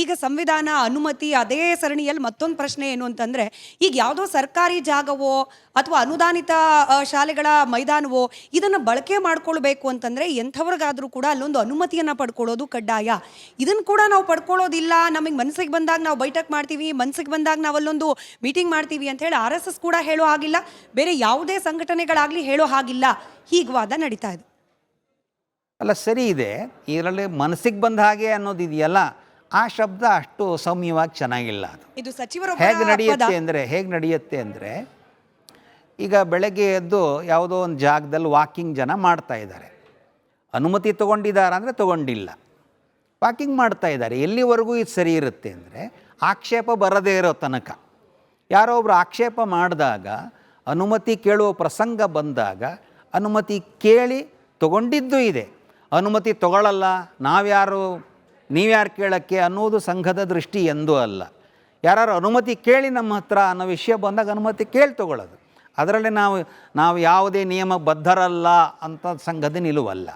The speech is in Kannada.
ಈಗ ಸಂವಿಧಾನ ಅನುಮತಿ ಅದೇ ಸರಣಿಯಲ್ಲಿ ಮತ್ತೊಂದು ಪ್ರಶ್ನೆ ಏನು ಅಂತಂದರೆ, ಈಗ ಯಾವುದೋ ಸರ್ಕಾರಿ ಜಾಗವೋ ಅಥವಾ ಅನುದಾನಿತ ಶಾಲೆಗಳ ಮೈದಾನವೋ ಇದನ್ನು ಬಳಕೆ ಮಾಡ್ಕೊಳ್ಬೇಕು ಅಂತಂದರೆ ಎಂಥವ್ರಿಗಾದರೂ ಕೂಡ ಅಲ್ಲೊಂದು ಅನುಮತಿಯನ್ನು ಪಡ್ಕೊಳ್ಳೋದು ಕಡ್ಡಾಯ. ಇದನ್ನು ಕೂಡ ನಾವು ಪಡ್ಕೊಳ್ಳೋದಿಲ್ಲ, ನಮಗೆ ಮನಸ್ಸಿಗೆ ಬಂದಾಗ ನಾವು ಬೈಠಕ್ ಮಾಡ್ತೀವಿ, ಮನಸ್ಸಿಗೆ ಬಂದಾಗ ನಾವು ಅಲ್ಲೊಂದು ಮೀಟಿಂಗ್ ಮಾಡ್ತೀವಿ ಅಂತ ಹೇಳಿ RSS ಕೂಡ ಹೇಳೋ ಹಾಗಿಲ್ಲ, ಬೇರೆ ಯಾವುದೇ ಸಂಘಟನೆಗಳಾಗಲಿ ಹೇಳೋ ಹಾಗಿಲ್ಲ, ಹೀಗೆ ವಾದ ನಡೀತಾ ಇದೆ. ಅಲ್ಲ, ಸರಿ ಇದೆ. ಇದರಲ್ಲಿ ಮನಸ್ಸಿಗೆ ಬಂದ ಹಾಗೆ ಅನ್ನೋದಿದೆಯಲ್ಲ, ಆ ಶಬ್ದ ಅಷ್ಟು ಸೌಮ್ಯವಾಗಿ ಚೆನ್ನಾಗಿಲ್ಲ. ಅದು ಇದು ಸಚಿವರು ಹೇಗೆ ನಡೆಯುತ್ತೆ ಅಂದರೆ ಈಗ ಬೆಳಗ್ಗೆ ಎದ್ದು ಯಾವುದೋ ಒಂದು ಜಾಗದಲ್ಲಿ ವಾಕಿಂಗ್ ಜನ ಮಾಡ್ತಾ ಇದ್ದಾರೆ. ಅನುಮತಿ ತೊಗೊಂಡಿದ್ದಾರೆ ಅಂದರೆ ತೊಗೊಂಡಿಲ್ಲ, ವಾಕಿಂಗ್ ಮಾಡ್ತಾ ಇದ್ದಾರೆ. ಎಲ್ಲಿವರೆಗೂ ಇದು ಸರಿ ಇರುತ್ತೆ ಅಂದರೆ ಆಕ್ಷೇಪ ಬರದೇ ಇರೋ ತನಕ. ಯಾರೋ ಒಬ್ಬರು ಆಕ್ಷೇಪ ಮಾಡಿದಾಗ, ಅನುಮತಿ ಕೇಳುವ ಪ್ರಸಂಗ ಬಂದಾಗ ಅನುಮತಿ ಕೇಳಿ ತೊಗೊಂಡಿದ್ದು ಇದೆ. ಅನುಮತಿ ತೊಗೊಳ್ಳಲ್ಲ, ನೀವ್ಯಾರು ಕೇಳೋಕ್ಕೆ ಅನ್ನೋದು ಸಂಘದ ದೃಷ್ಟಿ ಎಂದೂ ಅಲ್ಲ. ಯಾರು ಅನುಮತಿ ಕೇಳಿ ನಮ್ಮ ಹತ್ರ ಅನ್ನೋ ವಿಷಯ ಬಂದಾಗ ಅನುಮತಿ ಕೇಳಿ ತೊಗೊಳ್ಳೋದು. ಅದರಲ್ಲಿ ನಾವು ಯಾವುದೇ ನಿಯಮ ಬದ್ಧರಲ್ಲ ಅಂತ ಸಂಘದ ನಿಲುವಲ್ಲ.